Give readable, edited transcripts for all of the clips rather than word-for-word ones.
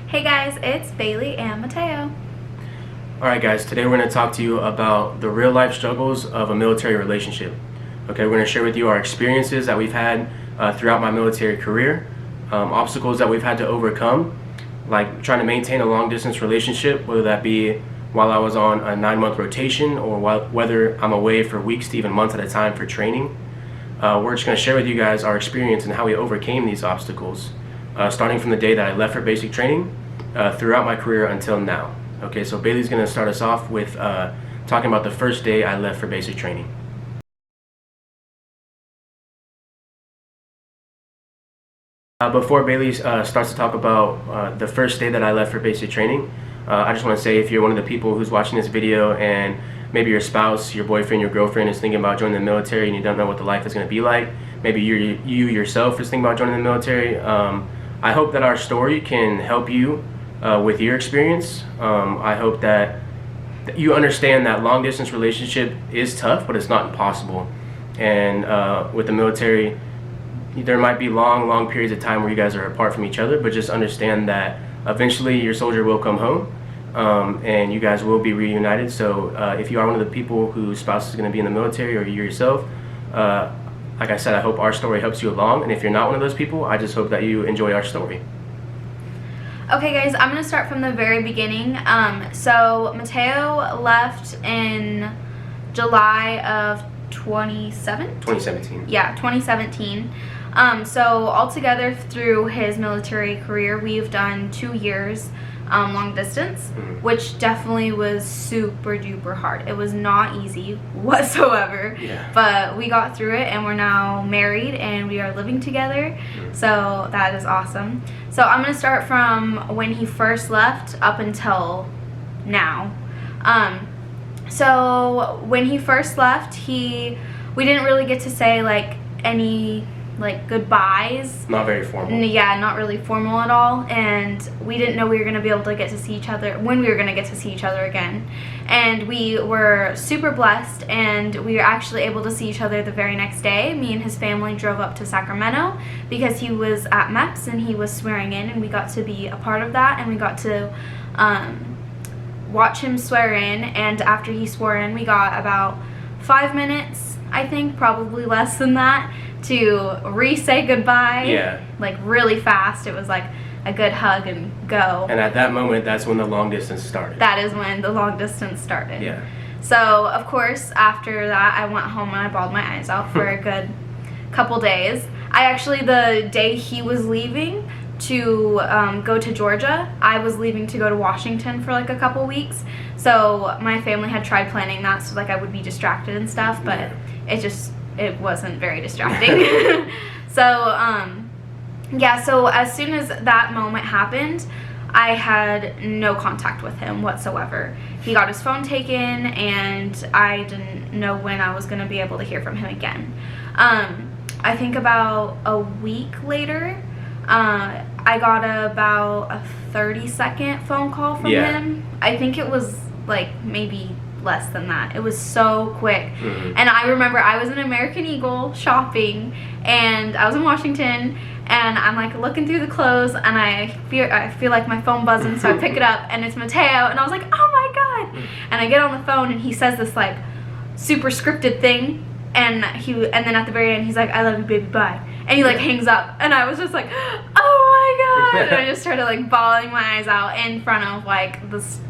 Hey guys, it's Bailey and Mateo. Alright guys, today we're going to talk to you about the real life struggles of a military relationship. Okay, we're going to share with you our experiences that we've had throughout my military career, obstacles that we've had to overcome, like trying to maintain a long distance relationship, whether that be while I was on a 9-month rotation or whether I'm away for weeks to even months at a time for training. We're just going to share with you guys our experience and how we overcame these obstacles, starting from the day that I left for basic training throughout my career until now. Okay, so Bailey's going to start us off with talking about the first day I left for basic training. Before Bailey starts to talk about the first day that I left for basic training, I just want to say, if you're one of the people who's watching this video and maybe your spouse, your boyfriend, your girlfriend is thinking about joining the military and you don't know what the life is going to be like, maybe you yourself is thinking about joining the military, I hope that our story can help you with your experience. I hope that you understand that long distance relationship is tough, but it's not impossible. And with the military, there might be long periods of time where you guys are apart from each other, but just understand that eventually your soldier will come home, and you guys will be reunited. So if you are one of the people whose spouse is going to be in the military, or you yourself, like I said, I hope our story helps you along. And if you're not one of those people, I just hope that you enjoy our story. Okay guys, I'm going to start from the very beginning. So Mateo left in July of 2017. Yeah, 2017. So altogether through his military career, we've done 2 years long distance, which definitely was super duper hard. It was not easy whatsoever, but we got through it and we're now married and we are living together. So that is awesome. So I'm going to start from when he first left up until now. So when he first left, we didn't really get to say any goodbyes. Not very formal. Yeah, not really formal at all. And we didn't know we were going to be able to get to see each other, when we were going to get to see each other again. And we were super blessed, and we were actually able to see each other the very next day. Me and his family drove up to Sacramento because he was at MEPS and he was swearing in, and we got to be a part of that, and we got to watch him swear in. And after he swore in, we got about 5 minutes, I think, probably less than that, to re-say goodbye. Yeah. Really fast. It was like a good hug and go. And at that moment, that's when the long distance started. That is when the long distance started. Yeah. So, of course, after that, I went home and I bawled my eyes out for a good couple days. The day he was leaving to go to Georgia, I was leaving to go to Washington for a couple weeks. So my family had tried planning that so I would be distracted and stuff, but it wasn't very distracting. So as soon as that moment happened, I had no contact with him whatsoever. He got his phone taken, and I didn't know when I was going to be able to hear from him again. I think about a week later, I got about a 30-second phone call from him. I think it was maybe less than that. It was so quick. And I remember I was in American Eagle shopping, and I was in Washington, and I'm looking through the clothes, and I feel like my phone buzzing, so I pick it up, and it's Mateo, and I was like, oh my god. And I get on the phone, and he says this super scripted thing, and then at the very end he's like, I love you baby, bye. And he hangs up, and I was just like, oh my god. And I just started bawling my eyes out in front of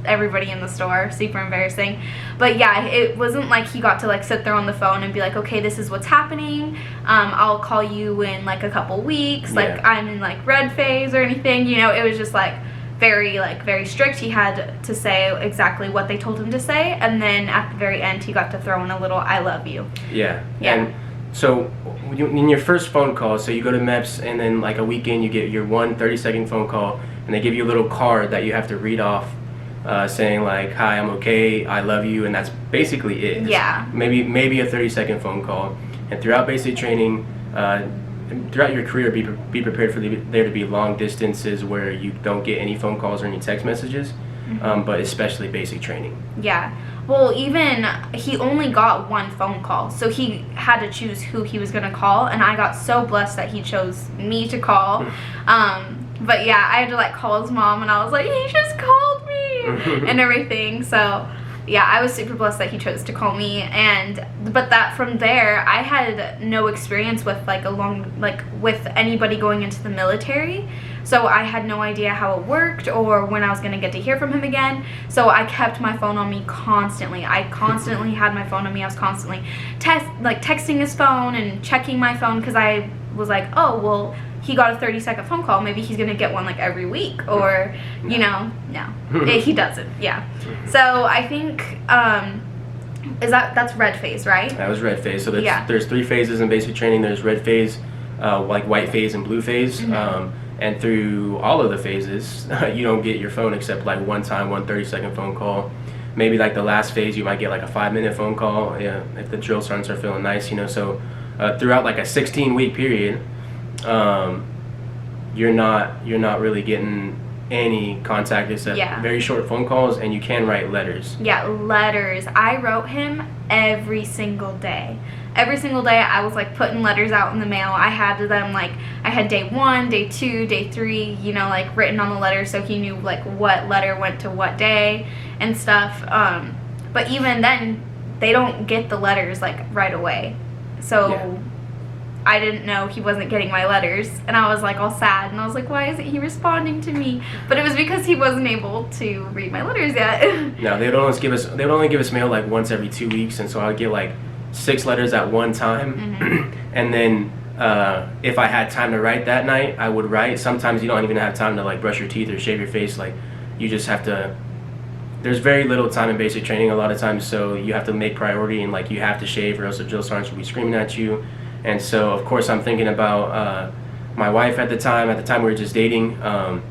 everybody in the store. Super embarrassing. But yeah, it wasn't he got to sit there on the phone and be like, okay, this is what's happening, I'll call you in a couple weeks, I'm in red phase or anything, it was just very strict. He had to say exactly what they told him to say, and then at the very end he got to throw in a little I love you. Yeah. And so in your first phone call, so you go to MEPS, and then a week in, you get your 30-second phone call, and they give you a little card that you have to read off, saying hi, I'm okay, I love you, and that's basically it. Yeah. Maybe a 30-second phone call. And throughout basic training, throughout your career, be prepared for there to be long distances where you don't get any phone calls or any text messages, but especially basic training. Yeah. Well, even he only got 1 phone call, so he had to choose who he was going to call, and I got so blessed that he chose me to call. But yeah, I had to like call his mom, and I was like, he just called me and everything. So yeah, I was super blessed that he chose to call me. But that from there, I had no experience with with anybody going into the military. So I had no idea how it worked or when I was going to get to hear from him again. So I kept my phone on me constantly. I constantly had my phone on me. I was constantly texting his phone and checking my phone, because I was like, oh, well, he got a 30-second phone call. Maybe he's going to get one like every week, or, you know, no, he doesn't. Yeah. So I think, that's red phase, right? That was red phase. So there's 3 phases in basic training. There's red phase, like white phase and blue phase. And through all of the phases, you don't get your phone except like one 30-second phone call. Maybe like the last phase, you might get like a 5-minute phone call, if the drill sergeants are feeling nice, you know. So throughout like a 16-week period, you're not really getting any contact except very short phone calls, and you can write letters. Yeah, letters. I wrote him every single day. Every single day I was like putting letters out in the mail. I had them like, I had day 1, day 2, day 3, you know, like written on the letter, so he knew like what letter went to what day and stuff. But even then, they don't get the letters like right away. So I didn't know he wasn't getting my letters, and I was like all sad, and I was like, why isn't he responding to me? But it was because he wasn't able to read my letters yet. No, they would only give us mail like once every 2 weeks, and so I would get like 6 letters at one time. And then if I had time to write that night, I would write. Sometimes you don't even have time to like brush your teeth or shave your face. Like, you just have to, there's very little time in basic training a lot of times, so you have to make priority, and like you have to shave, or else the drill sergeants will be screaming at you. And so of course I'm thinking about my wife at the time. At the time we were just dating. Of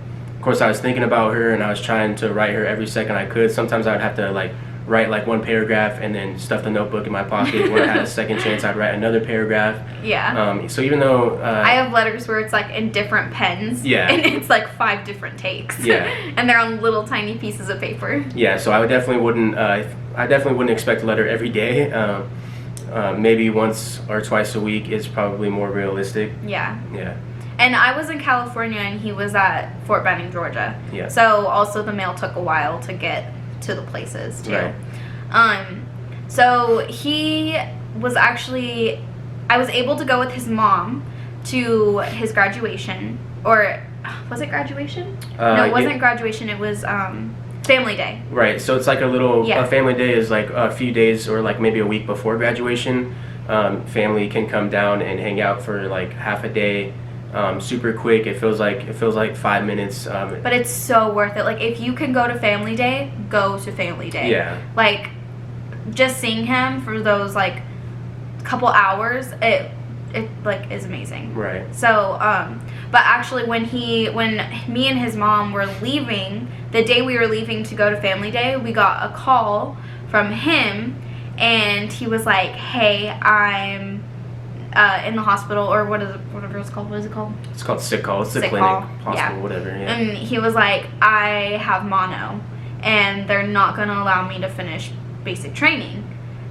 course I was thinking about her, and I was trying to write her every second I could. Sometimes I would have to like write like one paragraph and then stuff the notebook in my pocket. When I had a second chance, I'd write another paragraph. Yeah. So even though I have letters where it's like in different pens. Yeah. And it's like 5 different takes. Yeah. And they're on little tiny pieces of paper. Yeah. So I definitely wouldn't expect a letter every day. Maybe once or twice a week is probably more realistic. Yeah. Yeah. And I was in California, and he was at Fort Benning, Georgia. Yeah. So also the mail took a while to get to the places too. Right. So he was actually, I was able to go with his mom to his graduation, or was it graduation? No, it wasn't graduation. It was family day. Right. So it's like a family day is like a few days or like maybe a week before graduation. Family can come down and hang out for like half a day. Super quick. It feels like 5 minutes. But it's so worth it. Like, if you can go to family day, go to family day. Yeah. Like, just seeing him for those like couple hours, it like is amazing. Right. So but actually when me and his mom were leaving, the day we were leaving to go to family day, we got a call from him, and he was like, hey, I'm in the hospital, or whatever it's called. What is it called? It's called sick call. It's a clinic, call. hospital, whatever. Yeah. And he was like, I have mono, and they're not going to allow me to finish basic training.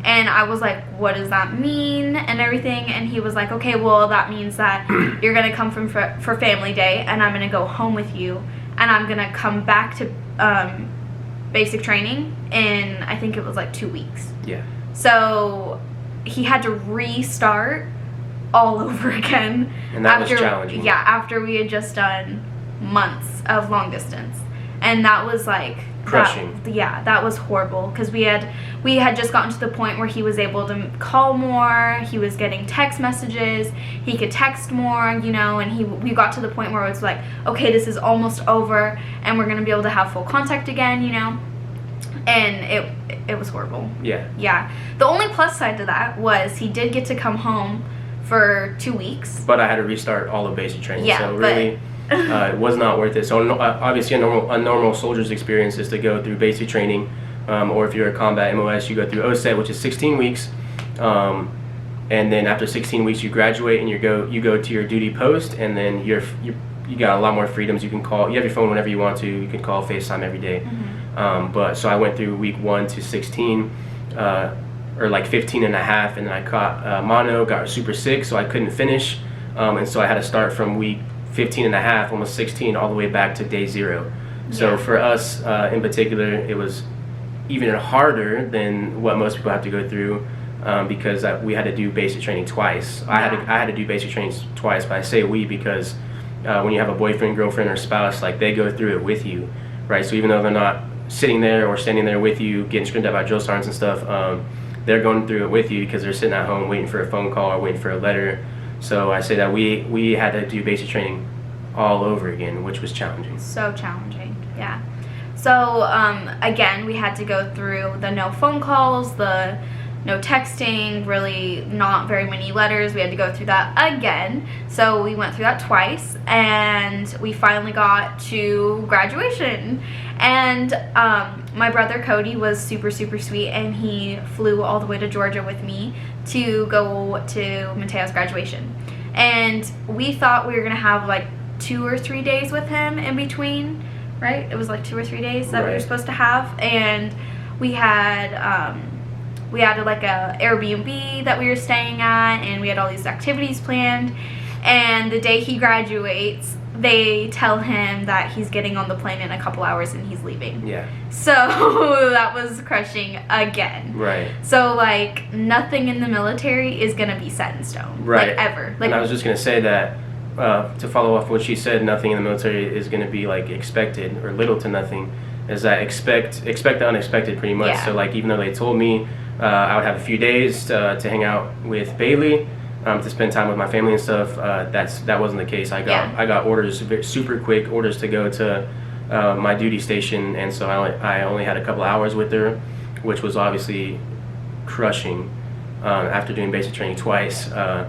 And I was like, what does that mean and everything? And he was like, okay, well, that means that you're going to come for family day, and I'm going to go home with you, and I'm going to come back to basic training in, I think it was like 2 weeks. Yeah. So he had to restart all over again. And that was challenging. Yeah, after we had just done months of long distance. And that was like crushing. That was horrible, because we had just gotten to the point where he was able to call more, he was getting text messages, he could text more, you know, and we got to the point where it was like, okay, this is almost over, and we're going to be able to have full contact again, you know. And it was horrible. Yeah. Yeah. The only plus side to that was he did get to come home for 2 weeks. But I had to restart all of basic training. Yeah, so really, it was not worth it. So obviously a normal soldier's experience is to go through basic training, or if you're a combat MOS, you go through OSET, which is 16 weeks. And then after 16 weeks, you graduate and you go to your duty post, and then you got a lot more freedoms. You can call. You have your phone whenever you want to. You can call FaceTime every day. Mm-hmm. But so I went through week 1 to 16, or like 15 and a half, and then I caught mono, got super sick, so I couldn't finish, and so I had to start from week 15 and a half, almost 16, all the way back to day 0. So Yeah. for us in particular, it was even harder than what most people have to go through, because we had to do basic training twice. I had to do basic training twice, but I say we because when you have a boyfriend, girlfriend, or spouse, like, they go through it with you, right? So even though they're not sitting there or standing there with you getting screamed at by drill sergeants and stuff, they're going through it with you because they're sitting at home waiting for a phone call or waiting for a letter. So I say that we had to do basic training all over again, which was challenging. So challenging, yeah. So again, we had to go through the no phone calls, the no texting, really not very many letters. We had to go through that again. So we went through that twice, and we finally got to graduation. And my brother Cody was super, super sweet, and he flew all the way to Georgia with me to go to Mateo's graduation. And we thought we were gonna have like 2 or 3 days with him in between, right? It was like 2 or 3 days that we were supposed to have, and we had like a Airbnb that we were staying at, and we had all these activities planned. And the day he graduates, they tell him that he's getting on the plane in a couple hours and he's leaving. Yeah. So that was crushing again. Right. So like nothing in the military is gonna be set in stone. Right. Like ever. Like, and I was just gonna say that to follow off what she said, nothing in the military is gonna be like expected, or little to nothing. Is that expect the unexpected pretty much. Yeah. So like, even though they told me I would have a few days to hang out with Bailey, to spend time with my family and stuff, that wasn't the case. I got orders, super quick orders, to go to my duty station, and so I only had a couple hours with her, which was obviously crushing. After doing basic training twice, I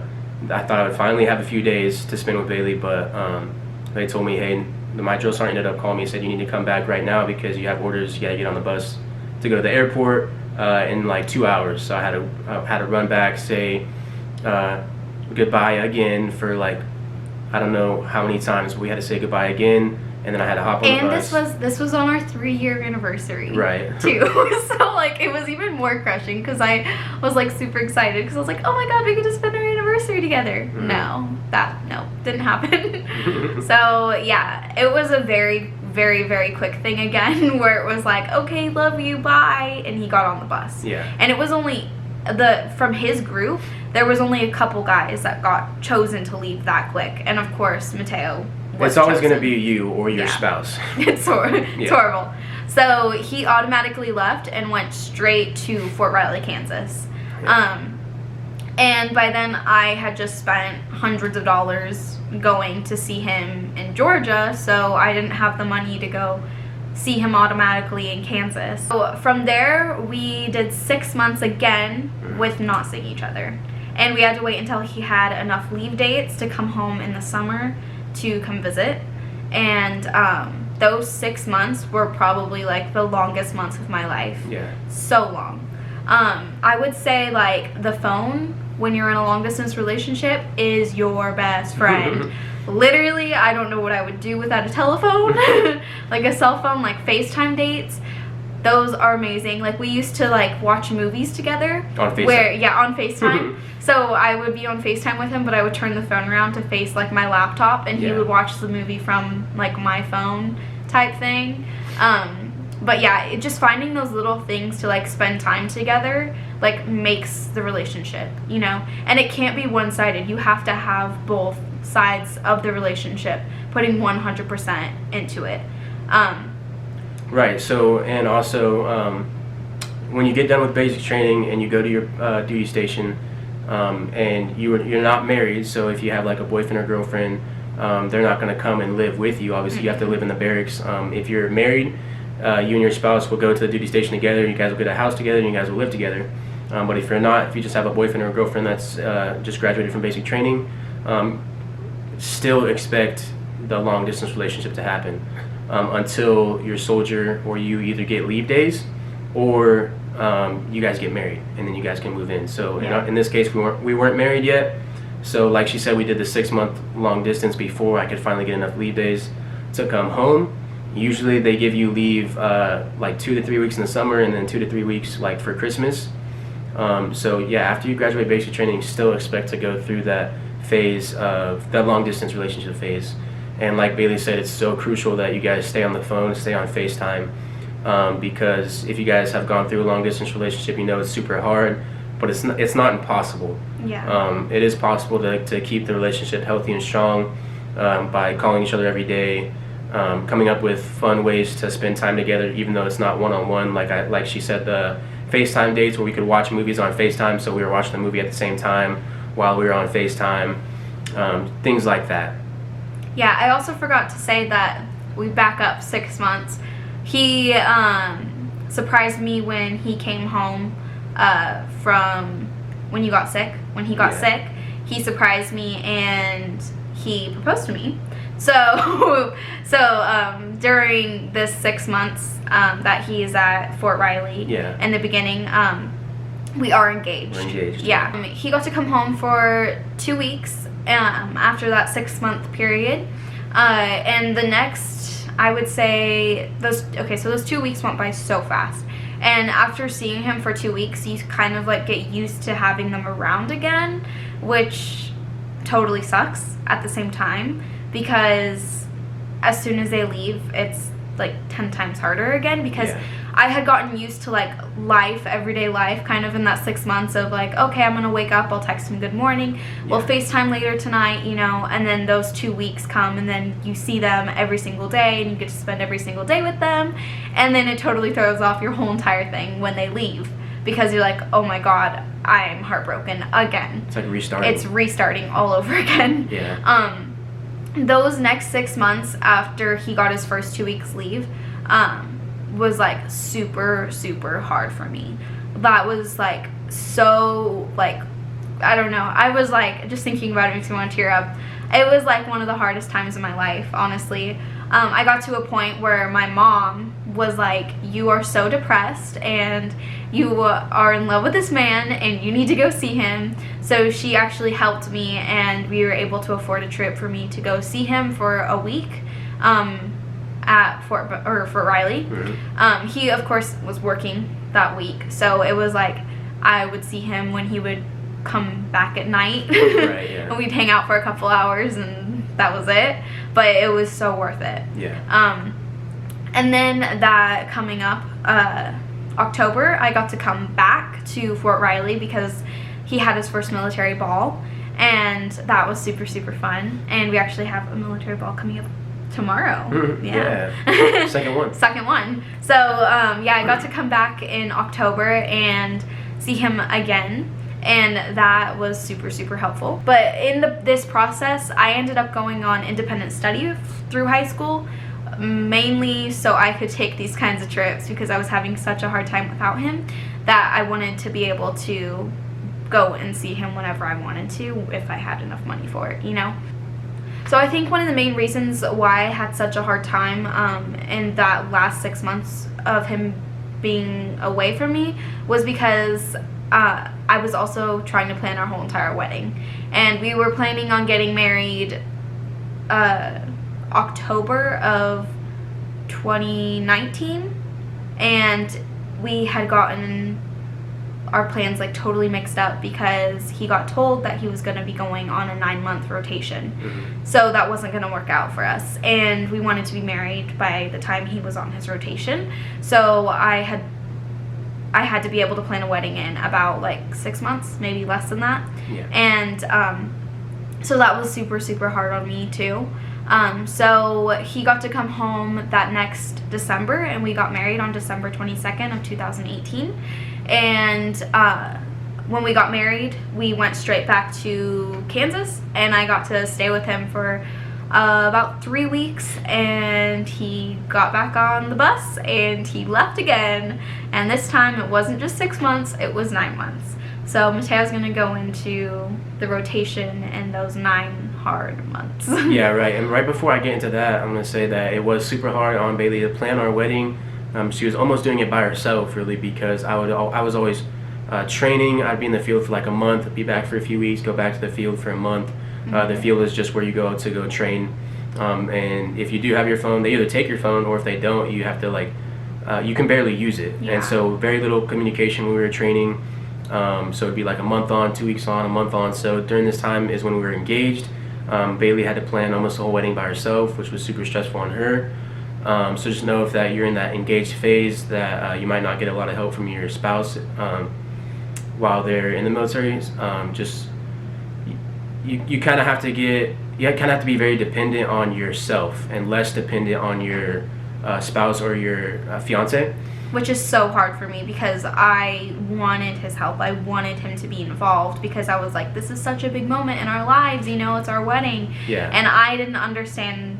thought I would finally have a few days to spend with Bailey, but they told me, hey, my drill sergeant ended up calling me and said, you need to come back right now because you have orders. You gotta get on the bus to go to the airport in like 2 hours. So I had to run back, say goodbye again for like, I don't know how many times we had to say goodbye again, and then I had to hop on the bus. And this was on our 3-year anniversary, right? Too. So like it was even more crushing because I was like super excited because I was like, oh my god, we get to spend our anniversary together. Mm-hmm. No, didn't happen. So yeah, it was a very, very, very quick thing again where it was like, okay, love you, bye, and he got on the bus. Yeah. And it was only from his group, there was only a couple guys that got chosen to leave that quick, and of course Mateo was It's always chosen. going to be you or your spouse. It's horrible. So he automatically left and went straight to Fort Riley, Kansas. And by then I had just spent hundreds of dollars going to see him in Georgia, so I didn't have the money to go see him automatically in Kansas. So from there, we did 6 months again with not seeing each other. And we had to wait until he had enough leave dates to come home in the summer to come visit. And those 6 months were probably like the longest months of my life. Yeah. So long. I would say like the phone, when you're in a long distance relationship, is your best friend. Literally, I don't know what I would do without a telephone. Like a cell phone, like FaceTime dates. Those are amazing. Like we used to like watch movies together. On FaceTime. On FaceTime. So I would be on FaceTime with him, but I would turn the phone around to face like my laptop, and he would watch the movie from like my phone type thing. But yeah, just finding those little things to like spend time together like makes the relationship, you know? And it can't be one-sided. You have to have both sides of the relationship putting 100% into it. Right. So, and also, when you get done with basic training and you go to your duty station, and you're not married, so if you have like a boyfriend or girlfriend, they're not going to come and live with you. Obviously, you have to live in the barracks. If you're married, you and your spouse will go to the duty station together. You guys will get a house together, and you guys will live together. But if you're not, if you just have a boyfriend or a girlfriend that's just graduated from basic training, still expect the long distance relationship to happen until your soldier or you either get leave days or you guys get married, and then you guys can move in. So in this case, we weren't married yet. So like she said, we did the 6-month long distance before I could finally get enough leave days to come home. Usually they give you leave like 2 to 3 weeks in the summer, and then 2 to 3 weeks like for Christmas. So yeah, after you graduate basic training, still expect to go through that phase of that long distance relationship phase. And like Bailey said, it's so crucial that you guys stay on the phone, stay on FaceTime, because if you guys have gone through a long distance relationship, you know it's super hard, but it's not impossible. Yeah. It is possible to keep the relationship healthy and strong by calling each other every day, coming up with fun ways to spend time together, even though it's not one-on-one. Like she said, the FaceTime dates where we could watch movies on FaceTime, so we were watching the movie at the same time while we were on FaceTime, things like that. Yeah, I also forgot to say that we back up 6 months. He surprised me when he came home from when you got sick. When he got sick, he surprised me and he proposed to me. So during this 6 months that he's at Fort Riley, in the beginning, we are engaged. We're engaged. Yeah. He got to come home for 2 weeks after that 6 month period. And the next, I would say, those 2 weeks went by so fast. And after seeing him for 2 weeks, you kind of like get used to having them around again, which totally sucks at the same time, because as soon as they leave, it's like 10 times harder again, because I had gotten used to like life, everyday life, kind of in that 6 months of like, okay, I'm gonna wake up, I'll text him good morning, we'll FaceTime later tonight, you know, and then those 2 weeks come and then you see them every single day and you get to spend every single day with them, and then it totally throws off your whole entire thing when they leave, because you're like, oh my god, I am heartbroken again. It's like restarting. It's restarting all over again. Yeah. Those next 6 months after he got his first 2 weeks leave, was like super, super hard for me. That was like so, like, I don't know. I was like, just thinking about it makes me want to tear up. It was like one of the hardest times in my life, honestly. I got to a point where my mom was like, you are so depressed and you are in love with this man and you need to go see him. So she actually helped me and we were able to afford a trip for me to go see him for a week at Fort Riley. Mm-hmm. He of course was working that week, so it was like I would see him when he would come back at night. Right, yeah. And we'd hang out for a couple hours and that was it, but it was so worth it. Yeah. And then that coming up October, I got to come back to Fort Riley because he had his first military ball, and that was super, super fun. And we actually have a military ball coming up tomorrow. Yeah. Second one. Second one. So I got to come back in October and see him again, and that was super, super helpful. But in this process, I ended up going on independent study through high school, mainly so I could take these kinds of trips, because I was having such a hard time without him that I wanted to be able to go and see him whenever I wanted to, if I had enough money for it, you know? So I think one of the main reasons why I had such a hard time in that last 6 months of him being away from me was because I was also trying to plan our whole entire wedding. And we were planning on getting married October of 2019, and we had gotten our plans like totally mixed up because he got told that he was going to be going on a 9-month rotation. Mm-hmm. So that wasn't going to work out for us, and we wanted to be married by the time he was on his rotation. So I had to be able to plan a wedding in about like 6 months, maybe less than that. Yeah. And so that was super, super hard on me too. So he got to come home that next December, and we got married on December 22nd of 2018. And when we got married, we went straight back to Kansas, and I got to stay with him for about 3 weeks, and he got back on the bus and he left again, and this time it wasn't just 6 months, it was 9 months. So Mateo's gonna go into the rotation in those 9 hard months. Yeah, right. And right before I get into that, I'm gonna say that it was super hard on Bailey to plan our wedding. She was almost doing it by herself, really, because I was always training. I'd be in the field for like a month, be back for a few weeks, go back to the field for a month. The field is just where you go to go train. And if you do have your phone, they either take your phone, or if they don't, you have to like, you can barely use it. Yeah. And so very little communication when we were training. So it'd be like a month on, 2 weeks on, a month on. So during this time is when we were engaged. Bailey had to plan almost the whole wedding by herself, which was super stressful on her. So just know if that you're in that engaged phase that you might not get a lot of help from your spouse while they're in the military. Just you kind of have to be very dependent on yourself and less dependent on your spouse or your fiance. Which is so hard for me because I wanted his help. I wanted him to be involved because I was like, this is such a big moment in our lives, you know, it's our wedding. Yeah. And I didn't understand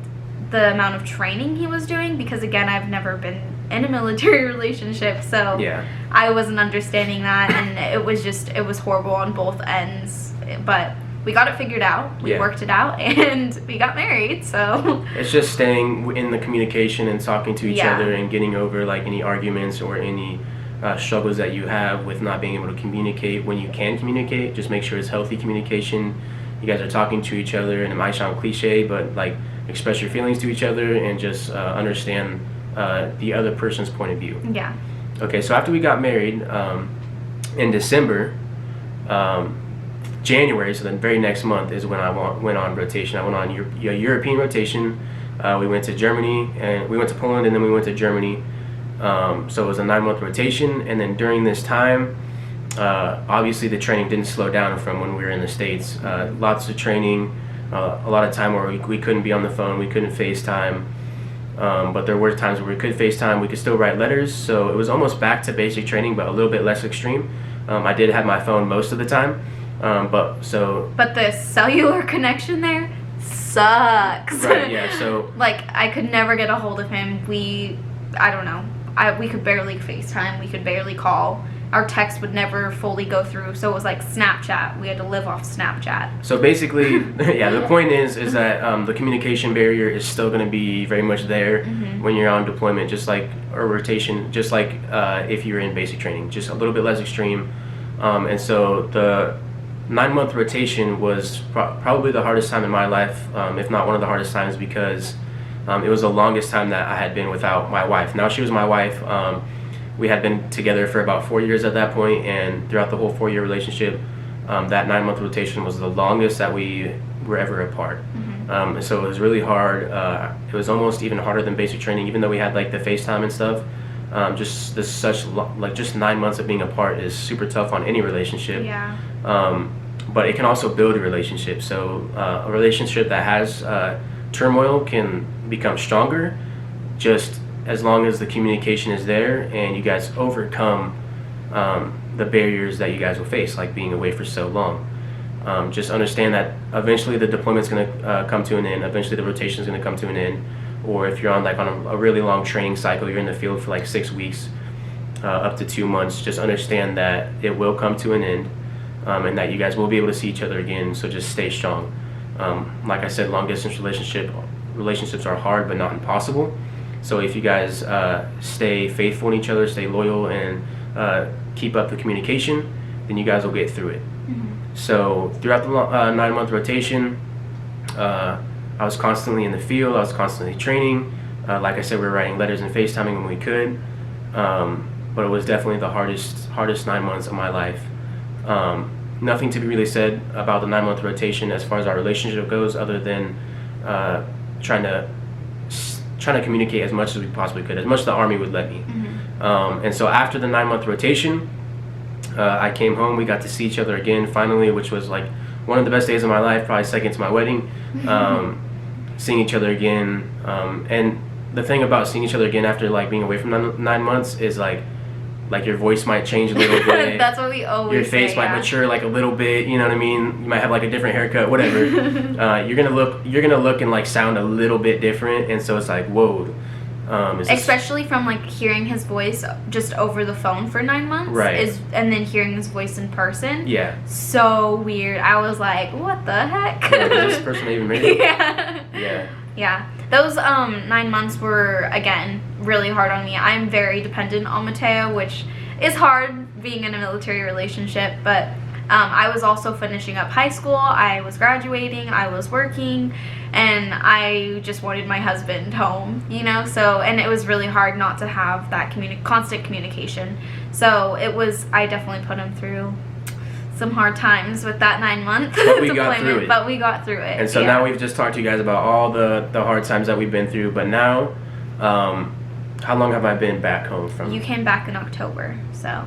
the amount of training he was doing because, again, I've never been in a military relationship. So Yeah. I wasn't understanding that, and it was horrible on both ends. But we got it figured out. We Yeah. worked it out, and we got married. So It's just staying in the communication and talking to each Yeah. other and getting over like any arguments or any struggles that you have with not being able to communicate when you can communicate. Just make sure it's healthy communication. You guys are talking to each other, and it might sound cliche, but like express your feelings to each other and just understand the other person's point of view. yeah. Okay, so after we got married in December, January, so the very next month is when I went on rotation. I went on a European rotation. We went to Germany, and we went to Poland, and then we went to Germany. So it was a 9-month rotation, and then during this time, obviously the training didn't slow down from when we were in the States. Lots of training, a lot of time where we couldn't be on the phone, we couldn't FaceTime. But there were times where we could FaceTime, we could still write letters, so it was almost back to basic training, but a little bit less extreme. I did have my phone most of the time, but the cellular connection there sucks. right, yeah, so Like, I could never get a hold of him. We could barely FaceTime. We could barely call. Our text would never fully go through, so it was like Snapchat. We had to live off Snapchat. So basically, yeah, the point is that the communication barrier is still going to be very much there when you're on deployment, just like or rotation, just like if you're in basic training, just a little bit less extreme. And so the 9-month rotation was probably the hardest time in my life, if not one of the hardest times, because it was the longest time that I had been without my wife. Now she was my wife. We had been together for about 4 years at that point, and throughout the whole 4-year relationship, that 9-month rotation was the longest that we were ever apart. And so it was really hard. It was almost even harder than basic training, even though we had like the FaceTime and stuff. Just 9 months of being apart is super tough on any relationship. Yeah. But it can also build a relationship. So a relationship that has turmoil can become stronger, just as long as the communication is there and you guys overcome the barriers that you guys will face, like being away for so long. Just understand that eventually the deployment's going to come to an end. Eventually the rotation is going to come to an end. Or if you're on a really long training cycle, you're in the field for like 6 weeks, up to 2 months. Just understand that it will come to an end, and that you guys will be able to see each other again. So just stay strong. Like I said, long distance relationships are hard, but not impossible. So if you guys stay faithful in each other, stay loyal, and keep up the communication, then you guys will get through it. So throughout the 9-month rotation, I was constantly in the field. I was constantly training. Like I said, we were writing letters and FaceTiming when we could. But it was definitely the hardest 9 months of my life. Nothing to be really said about the 9-month rotation as far as our relationship goes, other than trying to communicate as much as we possibly could, as much as the Army would let me. And so after the 9-month rotation, I came home. We got to see each other again finally, which was like one of the best days of my life, probably second to my wedding. Seeing each other again, and the thing about seeing each other again after like being away from 9 months is like your voice might change a little bit. That's what we always say. Your face might mature like a little bit. You know what I mean? You might have like a different haircut, whatever. You're gonna look and like sound a little bit different, and so it's like whoa. Especially from like hearing his voice just over the phone for 9 months, right? And then hearing his voice in person. Yeah. So weird. I was like, what the heck? Yeah, is this person even married? Yeah. Yeah. Yeah. Those 9 months were again really hard on me. I'm very dependent on Mateo, which is hard being in a military relationship, but I was also finishing up high school. I was graduating. I was working, and I just wanted my husband home, you know. So, and it was really hard not to have that constant communication. So it was. I definitely put him through some hard times with that 9-month But we deployment, got through it. but we got through it. And so now we've just talked to you guys about all the hard times that we've been through. But now, how long have I been back home from? You came back in October, so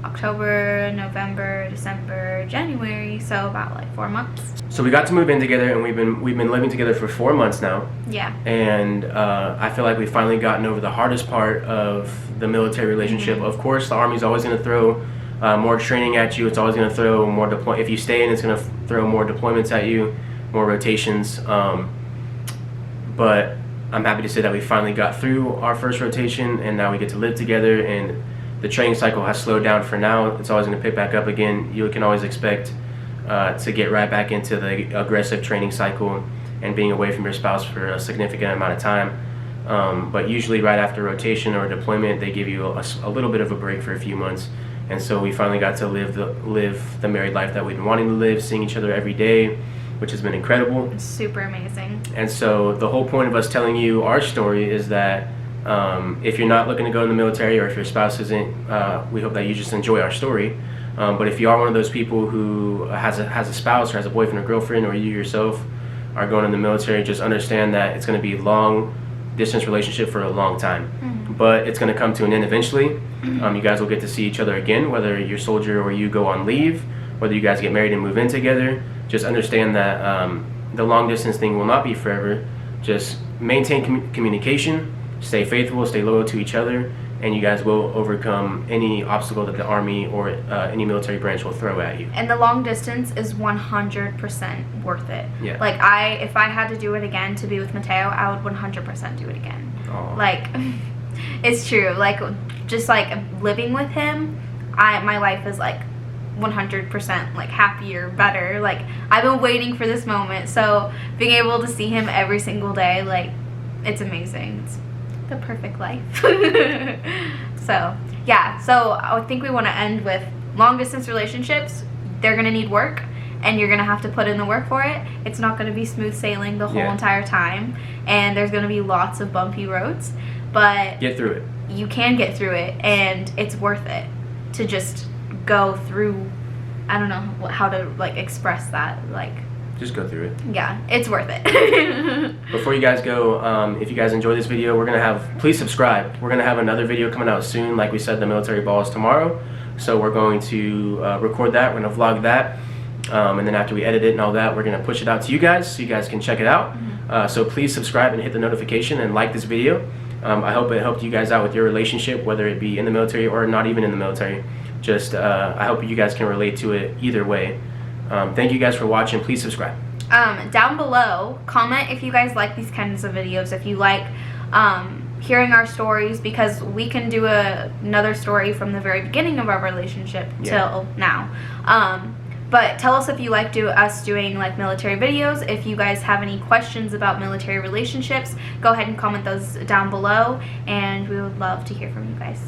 October, November, December, January, so about like 4 months. So we got to move in together, and we've been living together for 4 months now. Yeah. And I feel like we've finally gotten over the hardest part of the military relationship. Of course, the Army's always going to throw more training at you. It's always going to throw more if you stay in, it's going to throw more deployments at you, more rotations. But I'm happy to say that we finally got through our first rotation, and now we get to live together, and the training cycle has slowed down for now. It's always going to pick back up again. You can always expect to get right back into the aggressive training cycle and being away from your spouse for a significant amount of time. But usually right after rotation or deployment, they give you a little bit of a break for a few months. And so we finally got to live the married life that we've been wanting to live, seeing each other every day, which has been incredible. It's super amazing. And so the whole point of us telling you our story is that if you're not looking to go in the military, or if your spouse isn't, we hope that you just enjoy our story. But if you are one of those people who has a spouse or has a boyfriend or girlfriend, or you yourself are going in the military, just understand that it's going to be a long distance relationship for a long time. But it's going to come to an end eventually. You guys will get to see each other again, whether you're a soldier or you go on leave, whether you guys get married and move in together. Just understand that the long distance thing will not be forever. Just maintain communication, stay faithful, stay loyal to each other, and you guys will overcome any obstacle that the Army or any military branch will throw at you. And the long distance is 100% worth it. Yeah. Like if I had to do it again to be with Mateo, I would 100% do it again. Aww. Like, it's true. Like, just like living with him, my life is like 100% like happier, better. Like, I've been waiting for this moment. So being able to see him every single day, like, it's amazing. It's the perfect life. So yeah, so I think we want to end with long distance relationships. They're gonna need work, and you're gonna have to put in the work for it. It's not gonna be smooth sailing the whole entire time, and there's gonna be lots of bumpy roads, but get through it. You can get through it, and it's worth it to just go through. I don't know how to like express that, like, just go through it. Yeah, it's worth it. Before you guys go, if you guys enjoy this video, please subscribe. We're gonna have another video coming out soon. Like we said, the military ball is tomorrow, so we're going to record that. We're gonna vlog that, and then after we edit it and all that, we're gonna push it out to you guys so you guys can check it out. So please subscribe and hit the notification and like this video. I hope it helped you guys out with your relationship, whether it be in the military or not even in the military. Just I hope you guys can relate to it either way. Thank you guys for watching. Please subscribe. Down below, comment if you guys like these kinds of videos, if you like hearing our stories, because we can do another story from the very beginning of our relationship till now. But tell us if you like us doing like military videos. If you guys have any questions about military relationships, go ahead and comment those down below, and we would love to hear from you guys.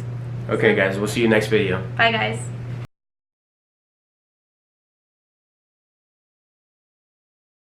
Okay guys, we'll see you next video. Bye guys.